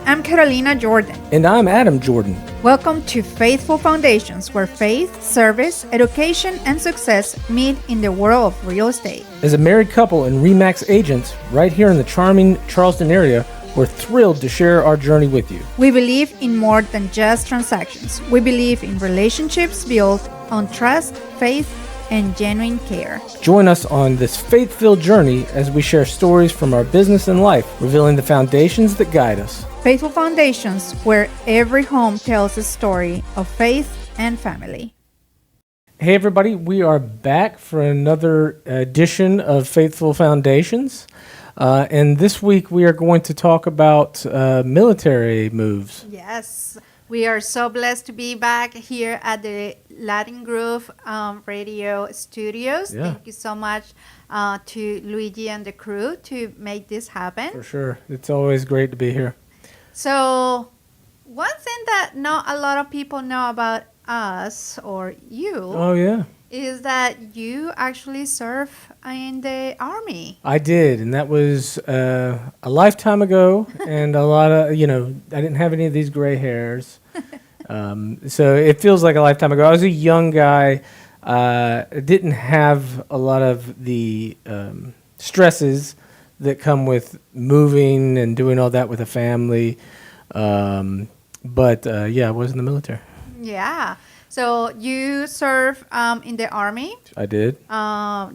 I'm Carolina Jordan. And I'm Adam Jordan. Welcome to Faithful Foundations, where faith, service, education, and success meet in the world of real estate. As a married couple and RE/MAX agents right here in the charming Charleston area, we're thrilled to share our journey with you. We believe in more than just transactions. We believe in relationships built on trust, faith, and genuine care. Join us on this faith-filled journey as we share stories from our business and life, revealing the foundations that guide us. Faithful Foundations, where every home tells a story of faith and family. Hey everybody, we are back for another edition of Faithful Foundations. And this week we are going to talk about military moves. Yes, we are so blessed to be back here at the Latin Groove Radio Studios. Yeah. Thank you so much to Luigi and the crew to make this happen. For sure. It's always great to be here. So, one thing that not a lot of people know about us or you Oh, yeah. is that you actually serve in the Army. I did, and that was a lifetime ago, and a lot of, I didn't have any of these gray hairs. So it feels like a lifetime ago. I was a young guy, didn't have a lot of the stresses that come with moving and doing all that with a family. But I was in the military. Yeah. So you serve in the Army. I did.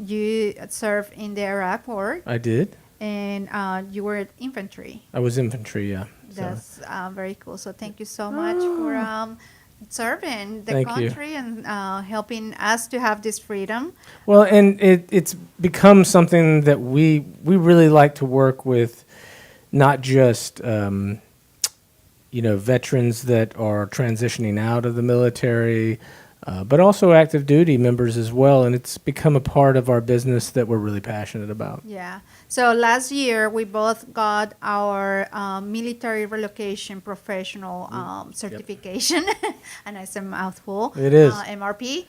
You serve in the Iraq War. I did. And you were infantry. I was infantry, yeah. That's very cool. So thank you so much for serving the Thank you. country and helping us to have this freedom. Well, and it's become something that we really like to work with, not just veterans that are transitioning out of the military, but also active duty members as well. And it's become a part of our business that we're really passionate about. Yeah. So last year we both got our military relocation professional certification, and it's a mouthful. It is. MRP.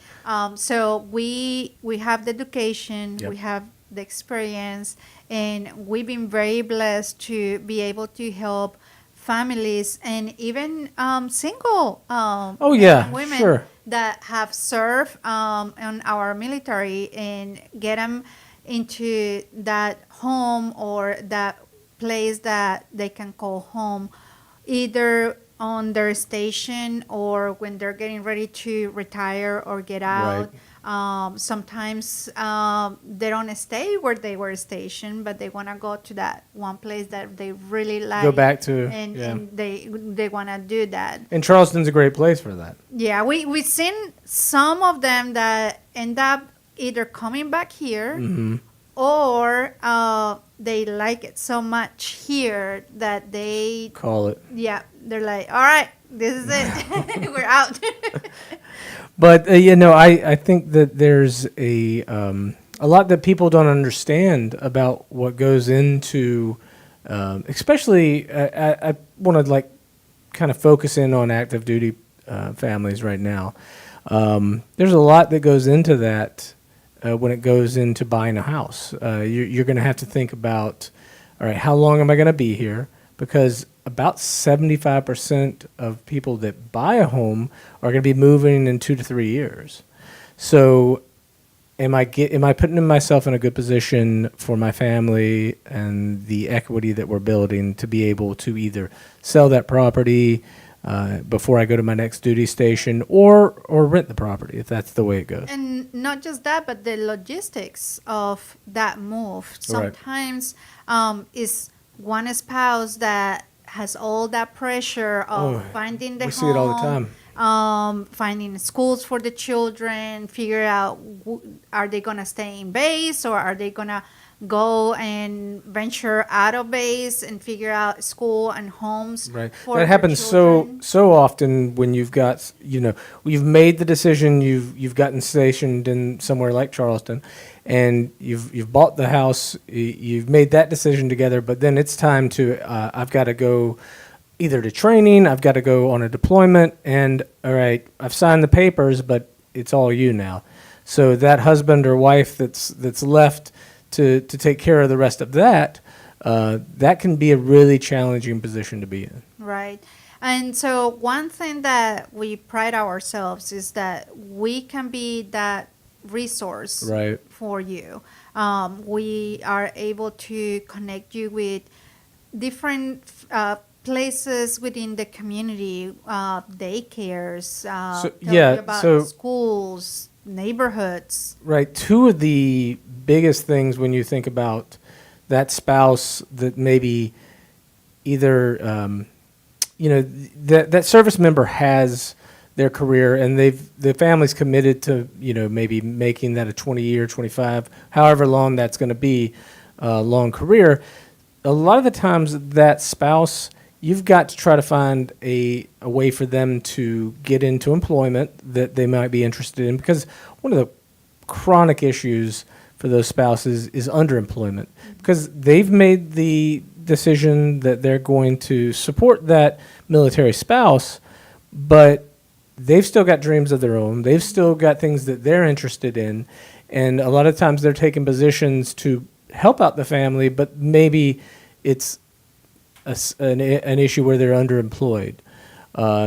So we have the education, we have the experience, and we've been very blessed to be able to help families and even single women sure. that have served on our military and get them into that home or that place that they can call home, either on their station or when they're getting ready to retire or get out. Right. Sometimes they don't stay where they were stationed, but they want to go to that one place that they really like. Go back to, and they want to do that. And Charleston's a great place for that. Yeah, we've seen some of them that end up either coming back here or they like it so much here that they call it. Yeah, they're like, all right, this is it. We're out. But, I think that there's a lot that people don't understand about what goes into, especially, I want to kind of focus in on active duty families right now. There's a lot that goes into that when it goes into buying a house. You're going to have to think about, all right, how long am I going to be here? Because about 75% of people that buy a home are going to be moving in 2 to 3 years. So am I putting myself in a good position for my family and the equity that we're building to be able to either sell that property before I go to my next duty station or rent the property if that's the way it goes. And not just that, but the logistics of that move. Sometimes is one spouse that has all that pressure of finding the home. We see it all the time. Finding schools for the children, figure out are they going to stay in base or are they going to go and venture out of base and figure out school and homes. Right. For that happens children. so often when you've got, you've made the decision, you've gotten stationed in somewhere like Charleston, and you've bought the house, you've made that decision together, but then it's time to, I've got to go either to training, I've got to go on a deployment, and all right, I've signed the papers, but it's all you now. So that husband or wife that's left to take care of the rest of that, that can be a really challenging position to be in. Right. And so one thing that we pride ourselves is that we can be that resource Right. for you. We are able to connect you with different places within the community, daycares, So tell you yeah, about so schools, neighborhoods. right, two of the biggest things when you think about that spouse that maybe either that service member has their career and the family's committed to maybe making that a 20-year 25 however long that's going to be long career. A lot of the times that spouse, you've got to try to find a way for them to get into employment that they might be interested in, because one of the chronic issues for those spouses is underemployment, because they've made the decision that they're going to support that military spouse, but they've still got dreams of their own. They've still got things that they're interested in. And a lot of times they're taking positions to help out the family, but maybe it's an issue where they're underemployed.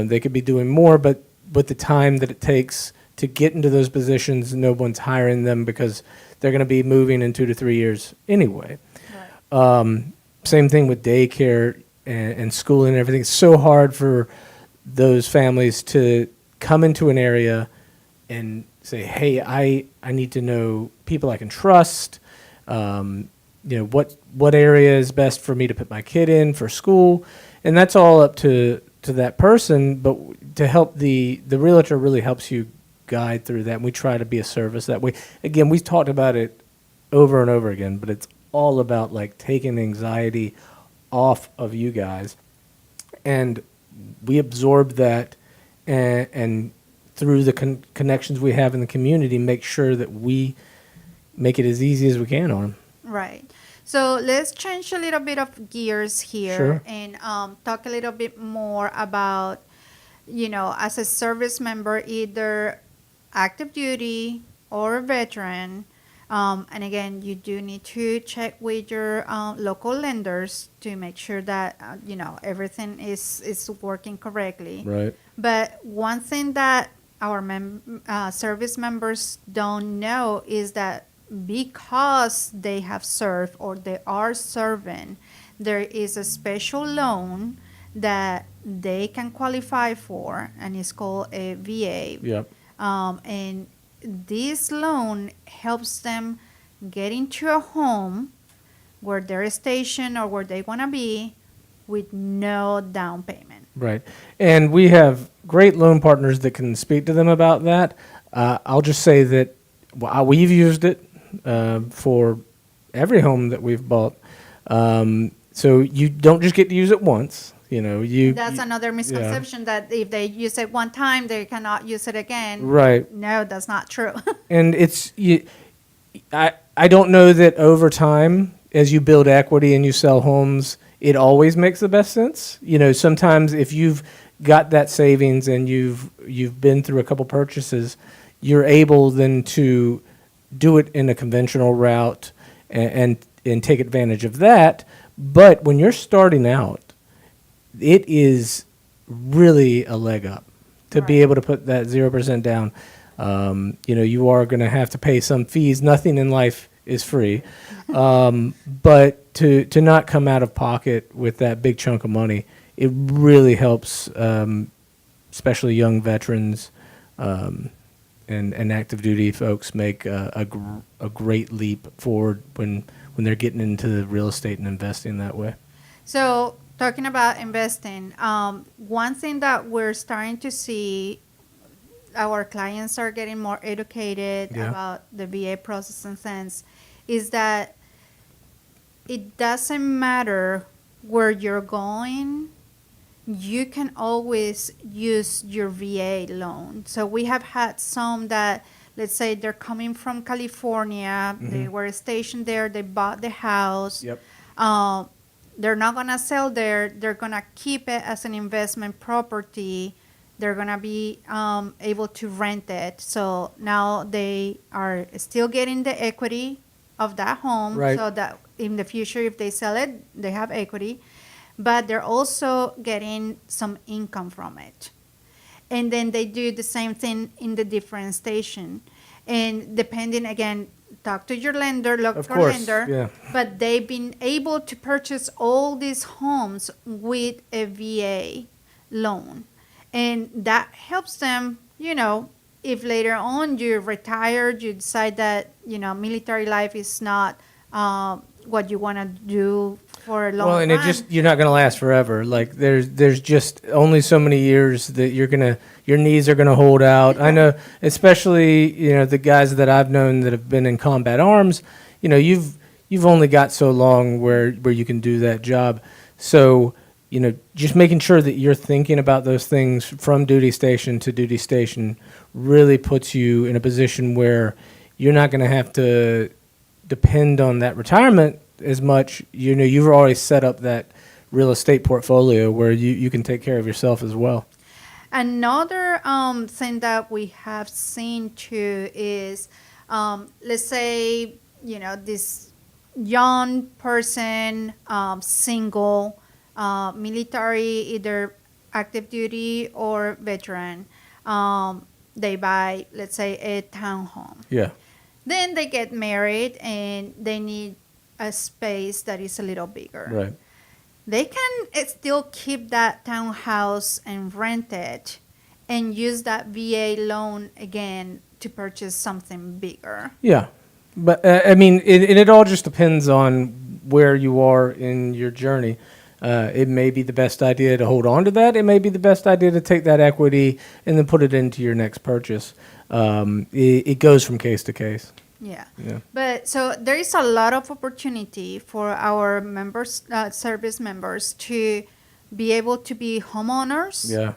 They could be doing more, but the time that it takes to get into those positions, no one's hiring them because they're going to be moving in 2 to 3 years anyway. Right. Same thing with daycare and school and everything. It's so hard for those families to come into an area and say, hey, I need to know people I can trust. What area is best for me to put my kid in for school. And that's all up to that person. But to help the realtor really helps you guide through that. And we try to be a service that way. Again, we talked about it over and over again, but it's all about like taking the anxiety off of you guys. And we absorb that and through the connections we have in the community, make sure that we make it as easy as we can on them. Right. So let's change a little bit of gears here Sure. and talk a little bit more about, as a service member, either active duty or a veteran. And again, you do need to check with your local lenders to make sure that, everything is working correctly. Right. But one thing that our service members don't know is that because they have served or they are serving, there is a special loan that they can qualify for, and it's called a VA. Yep. And this loan helps them get into a home where they're stationed or where they want to be with no down payment. Right. And we have great loan partners that can speak to them about that. I'll just say that we've used it for every home that we've bought. So you don't just get to use it once. That's another misconception, that if they use it one time, they cannot use it again. Right. No, that's not true. And I don't know that over time, as you build equity and you sell homes, it always makes the best sense. Sometimes if you've got that savings and you've been through a couple purchases, you're able then to do it in a conventional route and take advantage of that. But when you're starting out, it is really a leg up to be Right. able to put that 0% down. You are going to have to pay some fees. Nothing in life is free. But to not come out of pocket with that big chunk of money, it really helps, especially young veterans and active duty folks make a great leap forward when they're getting into the real estate and investing that way. So, talking about investing, one thing that we're starting to see, our clients are getting more educated Yeah. about the VA process and sense, is that it doesn't matter where you're going, you can always use your VA loan. So we have had some that, let's say they're coming from California, they were stationed there, they bought the house. Yep. They're not going to sell there. They're going to keep it as an investment property. They're going to be able to rent it. So now they are still getting the equity of that home. Right. So that in the future, if they sell it, they have equity. but they're also getting some income from it. And then they do the same thing in the different station. And depending, again, talk to your lender, local Of course, lender, yeah. but they've been able to purchase all these homes with a VA loan. And that helps them, if later on you're retired, you decide that, military life is not what you want to do for a long Well, and run. you're not going to last forever. Like there's just only so many years that your knees are gonna hold out. I know, especially the guys that I've known that have been in combat arms. You've only got so long where you can do that job. So just making sure that you're thinking about those things from duty station to duty station really puts you in a position where you're not going to have to depend on that retirement as much. You've already set up that real estate portfolio where you can take care of yourself as well. Another thing that we have seen too is, let's say, this young person, single, military, either active duty or veteran, they buy, let's say, a townhome. Yeah. Then they get married and they need a space that is a little bigger. Right. They can still keep that townhouse and rent it and use that VA loan again to purchase something bigger. Yeah. But I mean, it all just depends on where you are in your journey. It may be the best idea to hold on to that. It may be the best idea to take that equity and then put it into your next purchase. It goes from case to case. Yeah. Yeah. But so there is a lot of opportunity for our members, service members, to be able to be homeowners. Yeah.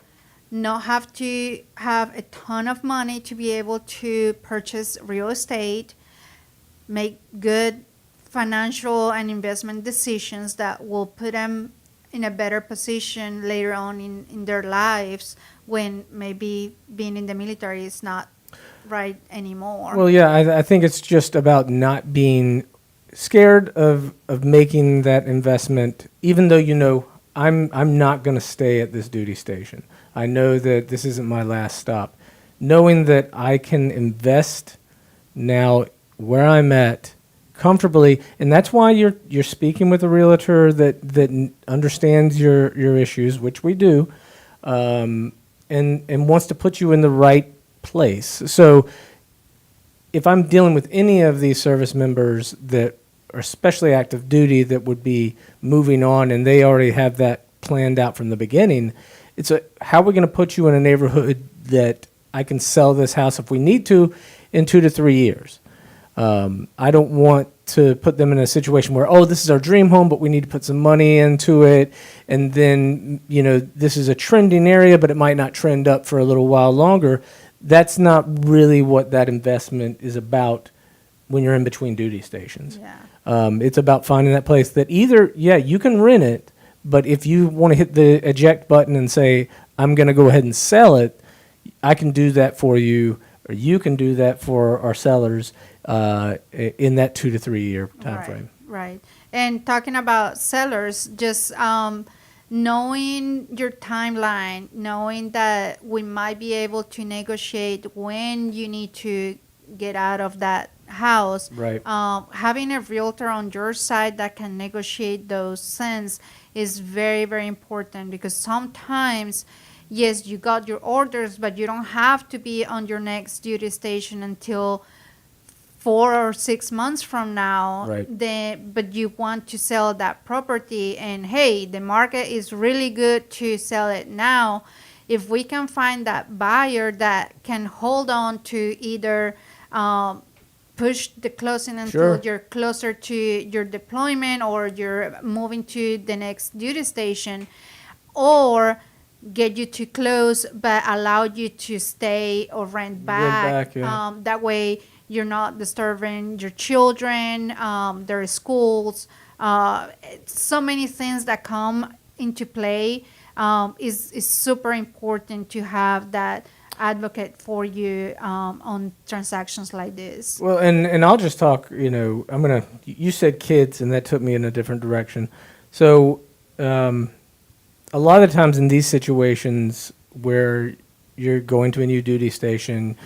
Not have to have a ton of money to be able to purchase real estate, make good financial and investment decisions that will put them in a better position later on in their lives when maybe being in the military is not right anymore. Well, yeah, I think it's just about not being scared of making that investment, even though I'm not going to stay at this duty station. I know that this isn't my last stop. Knowing that I can invest now where I'm at comfortably, and that's why you're speaking with a realtor that understands your issues, which we do, and wants to put you in the right place. So if I'm dealing with any of these service members that are especially active duty that would be moving on and they already have that planned out from the beginning, it's how are we going to put you in a neighborhood that I can sell this house if we need to in 2 to 3 years. I don't want to put them in a situation where, this is our dream home, but we need to put some money into it. And then, this is a trending area, but it might not trend up for a little while longer. That's not really what that investment is about when you're in between duty stations. Yeah. It's about finding that place that either, you can rent it, but if you want to hit the eject button and say, I'm going to go ahead and sell it, I can do that for you, or you can do that for our sellers in that 2 to 3 year time frame. Right. And talking about sellers, just knowing your timeline, knowing that we might be able to negotiate when you need to get out of that house. Right. Having a realtor on your side that can negotiate those things is very, very important, because sometimes, yes, you got your orders, but you don't have to be on your next duty station until 4 or 6 months from now. Right. But you want to sell that property, and hey, the market is really good to sell it now. If we can find that buyer that can hold on to either push the closing until Sure. you're closer to your deployment or you're moving to the next duty station, or get you to close but allow you to stay or rent back. Yeah. That way you're not disturbing your children, their schools. So many things that come into play. Is super important to have that advocate for you on transactions like this. Well, and I'll just talk, you said kids, and that took me in a different direction. So a lot of the times in these situations where you're going to a new duty station,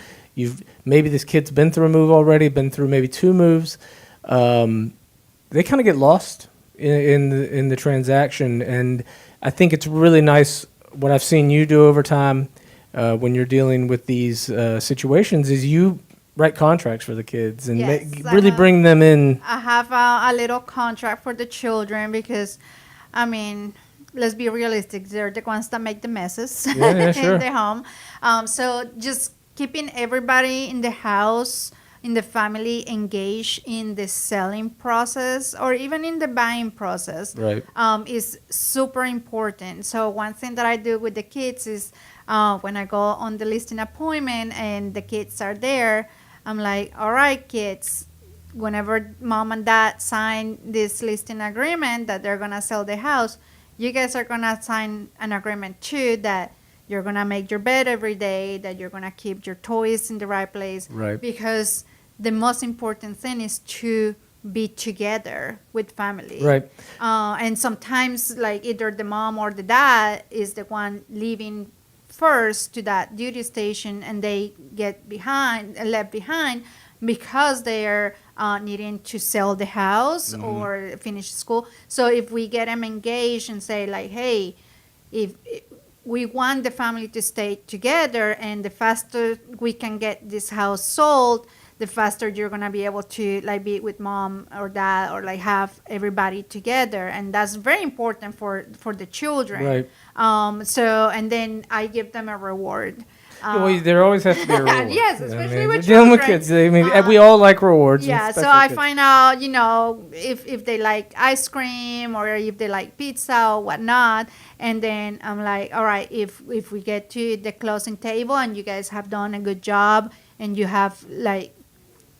maybe this kid's been through a move already, been through maybe 2 moves. They kind of get lost in the transaction, and I think it's really nice. What I've seen you do over time when you're dealing with these situations is you write contracts for the kids and Yes, really bring them in. I have a little contract for the children because, I mean, let's be realistic. They're the ones that make the messes Yeah, sure. in the home. So just keeping everybody in the house, in the family, engaged in the selling process or even in the buying process, Right. is super important. So one thing that I do with the kids is when I go on the listing appointment and the kids are there, I'm like, all right, kids, whenever mom and dad sign this listing agreement that they're gonna sell the house, you guys are gonna sign an agreement too that you're gonna make your bed every day, that you're gonna keep your toys in the right place. Right. Because the most important thing is to be together with family. Right. And sometimes, like either the mom or the dad is the one leaving first to that duty station, and they get left behind because they're needing to sell the house or finish school. So if we get them engaged and say like, hey, if we want the family to stay together, and the faster we can get this house sold, the faster you're gonna be able to like be with mom or dad or like have everybody together, and that's very important for the children. Right. So and then I give them a reward. Well, there always has to be a reward. Yes, You know what especially we're with dealing with children. kids. I mean, we all like rewards. Yeah, so I find out, if they like ice cream or if they like pizza or whatnot, and then I'm like, all right, if we get to the closing table and you guys have done a good job and you have like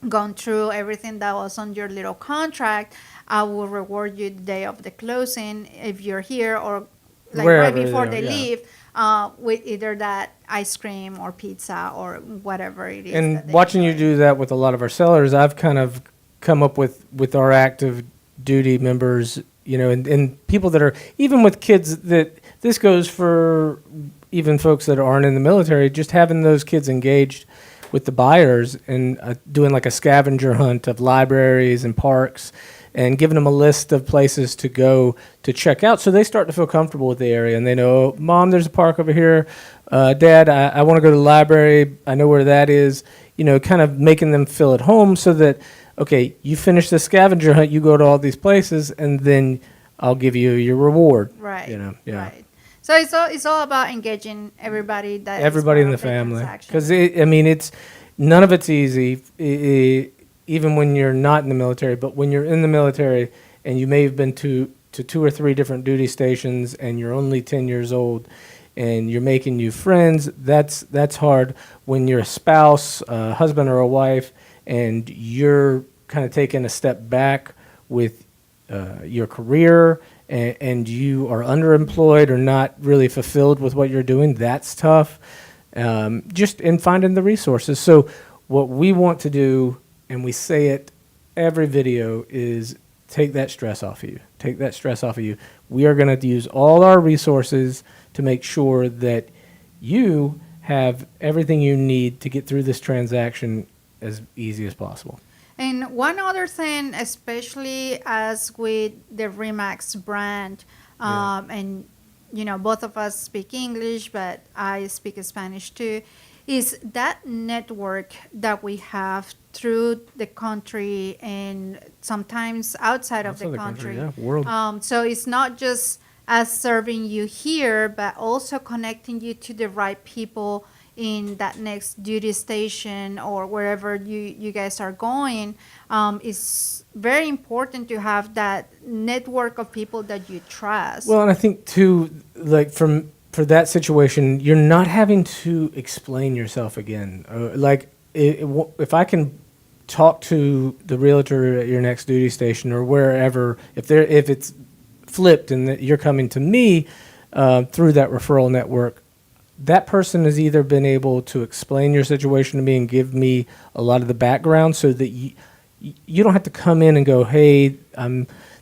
gone through everything that was on your little contract, I will reward you the day of the closing if you're here or like Wherever right before they they are, yeah. leave, with either that ice cream or pizza or whatever it is. And that they watching you enjoy. do that with a lot of our sellers, I've kind of come up with our active duty members, and people that are, even with kids, that this goes for even folks that aren't in the military, just having those kids engaged with the buyers and doing like a scavenger hunt of libraries and parks and giving them a list of places to go to check out, so they start to feel comfortable with the area and they know, oh, Mom, there's a park over here. Dad, I want to go to the library. I know where that is. Kind of making them feel at home so that, okay, you finish the scavenger hunt, you go to all these places, and then I'll give you your reward. Right. Yeah. Right. So it's all about engaging everybody that is Everybody in part the of family, transaction. because it's none of it's easy. Even when you're not in the military, but when you're in the military and you may have been to 2 or 3 different duty stations and you're only 10 years old and you're making new friends, that's hard. When you're a spouse, a husband or a wife, and you're kind of taking a step back with your career and you are underemployed or not really fulfilled with what you're doing, that's tough. Just in finding the resources. So what we want to do, and we say it every video, is take that stress off of you. Take that stress off of you. We are going to use all our resources to make sure that you have everything you need to get through this transaction as easy as possible. And one other thing, especially as with the Remax brand, and both of us speak English, but I speak Spanish too, is that network that we have through the country and sometimes outside of the country. Yeah, world. So it's not just us serving you here, but also connecting you to the right people in that next duty station or wherever you guys are going. It's very important to have that network of people that you trust. Well, and I think too, like for that situation, you're not having to explain yourself again. If I can talk to the realtor at your next duty station or wherever, if it's flipped and that you're coming to me through that referral network, that person has either been able to explain your situation to me and give me a lot of the background so that you don't have to come in and go, hey,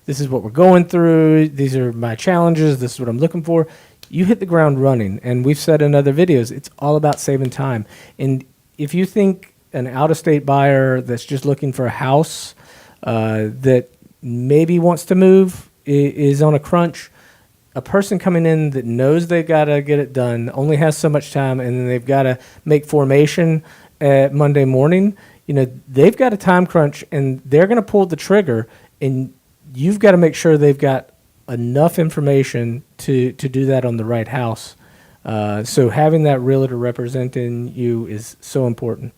this is what we're going through. These are my challenges. This is what I'm looking for. You hit the ground running. And we've said in other videos, it's all about saving time. And if you think an out-of-state buyer that's just looking for a house that maybe wants to move is on a crunch, a person coming in that knows they've got to get it done, only has so much time, and then they've got to make formation at Monday morning, they've got a time crunch, and they're going to pull the trigger, and you've got to make sure they've got enough information to do that on the right house. So having that realtor representing you is so important.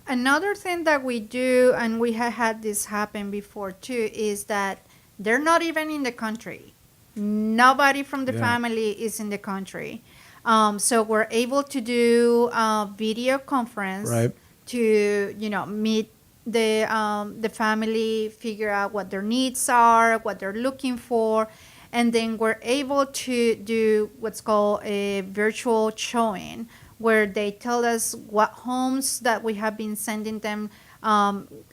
Another thing that we do, and we have had this happen before too, is that they're not even in the country. Nobody from the family is in the country. So we're able to do a video conference to, meet the family, figure out what their needs are, what they're looking for. And then we're able to do what's called a virtual showing, where they tell us what homes that we have been sending them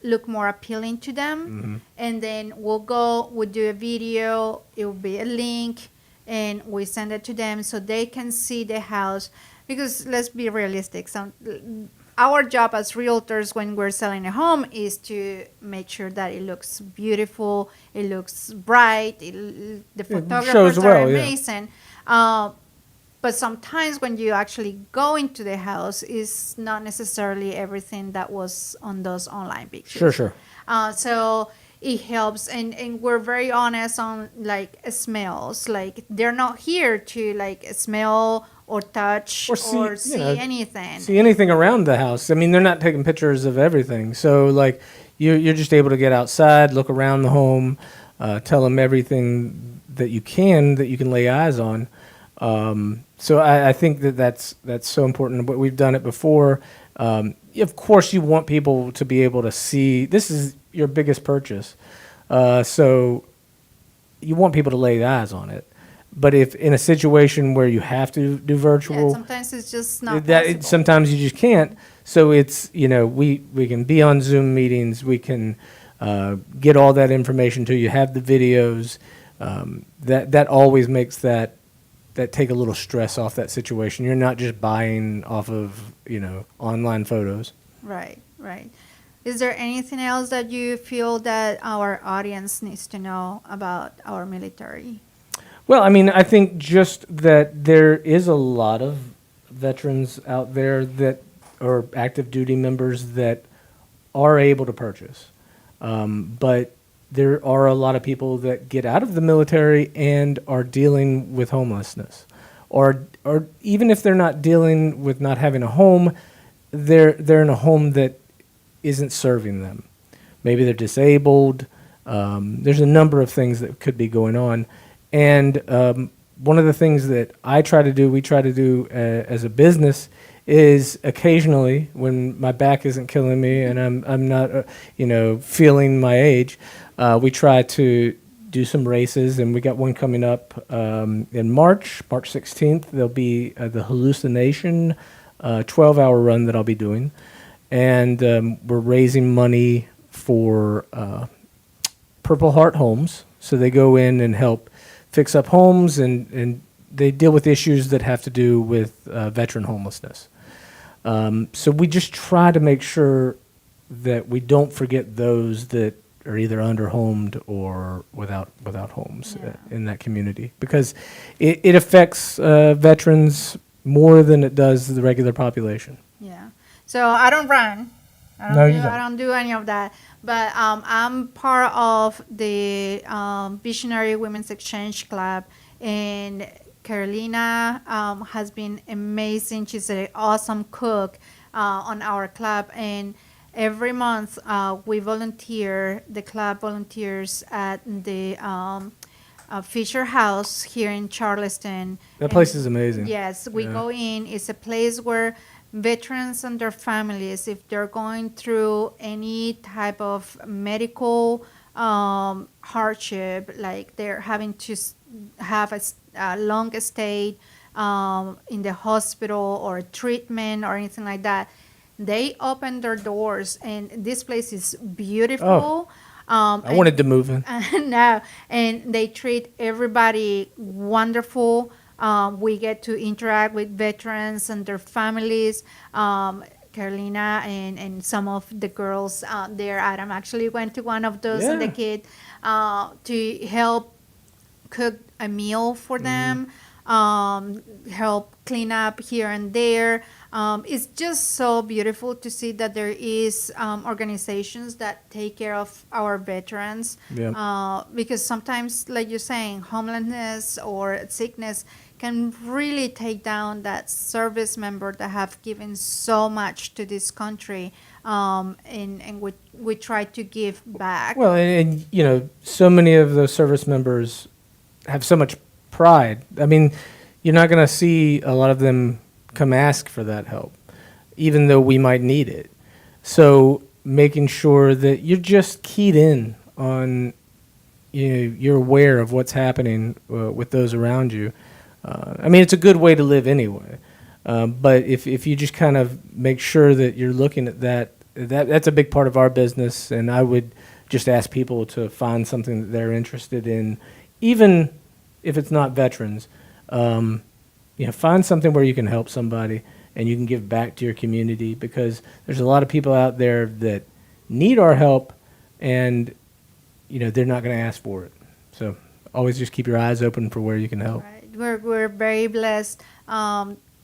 look more appealing to them. And then we'll do a video, it will be a link, and we send it to them so they can see the house. Because let's be realistic, our job as realtors when we're selling a home is to make sure that it looks beautiful, it looks bright, the photographers are amazing. But sometimes when you actually go into the house, it's not necessarily everything that was on those online pictures. Sure. So it helps, and we're very honest on like smells. Like they're not here to like smell or touch or see anything. See anything around the house. I mean, they're not taking pictures of everything. So like you're just able to get outside, look around the home, tell them everything that you can lay eyes on. So I think that's so important. But we've done it before. Of course, you want people to be able to see. This is your biggest purchase, so you want people to lay eyes on it. But if in a situation where you have to do virtual, sometimes it's just not possible. Sometimes you just can't. So it's we can be on Zoom meetings. We can get all that information to you. Have the videos. That always makes that take a little stress off that situation. You're not just buying off of, online photos. Right. Is there anything else that you feel that our audience needs to know about our military? Well, I mean, I think just that there is a lot of veterans out there that are active duty members that are able to purchase. But there are a lot of people that get out of the military and are dealing with homelessness, or even if they're not dealing with not having a home, they're in a home that isn't serving them. Maybe they're disabled. There's a number of things that could be going on, and one of the things that we try to do as a business is occasionally, when my back isn't killing me and I'm not feeling my age, we try to do some races, and we got one coming up in March 16th. There'll be the hallucination 12-hour run that I'll be doing, and we're raising money for Purple Heart Homes. So they go in and help fix up homes, and they deal with issues that have to do with veteran homelessness. So we just try to make sure that we don't forget those that are either underhomed or without homes in that community, because it affects veterans more than it does the regular population. Yeah. So I don't run. I don't do any of that. But I'm part of the Visionary Women's Exchange Club, and Carolina has been amazing. She's an awesome cook on our club, and every month we volunteer. The club volunteers at the Fisher House here in Charleston. That place is amazing. Yes, we go in. It's a place where veterans and their families, if they're going through any type of medical hardship, like they're having to have a long stay in the hospital or treatment or anything like that, they open their doors, and this place is beautiful. I wanted to move in. No, and they treat everybody wonderful. We get to interact with veterans and their families. Carolina and some of the girls there, Adam actually went to one of those and the Yeah. kid to help cook a meal for them, help clean up here and there. It's just so beautiful to see that there is organizations that take care of our veterans. Yeah. Because sometimes, like you're saying, homelessness or sickness can really take down that service member that have given so much to this country. And we try to give back. Well, and you know, so many of those service members have so much pride. I mean, you're not going to see a lot of them come ask for that help, even though we might need it. So making sure that you're just keyed in on, you know, you're aware of what's happening with those around you. I mean, it's a good way to live anyway. But if you just kind of make sure that you're looking at that's a big part of our business. And I would just ask people to find something that they're interested in, even if it's not veterans. You know, find something where you can help somebody and you can give back to your community, because there's a lot of people out there that need our help, and you know they're not going to ask for it. So always just keep your eyes open for where you can help. Right. We're very blessed.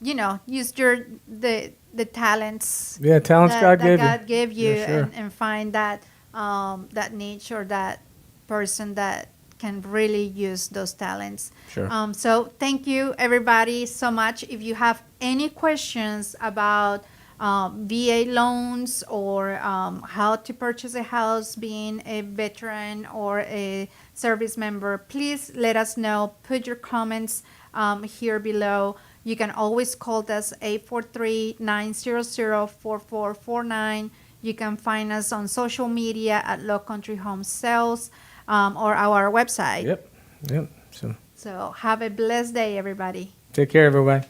You know, use the talents. Yeah, talents God that gave you. God gave you, Yeah, sure. and find that that niche or that person that can really use those talents. Sure. So thank you everybody so much. If you have any questions about VA loans or how to purchase a house being a veteran or a service member, please let us know. Put your comments here below. You can always call us 843-900-4449. You can find us on social media at Low Country Home Sales or our website. Yep. So So have a blessed day, everybody. take care, everybody.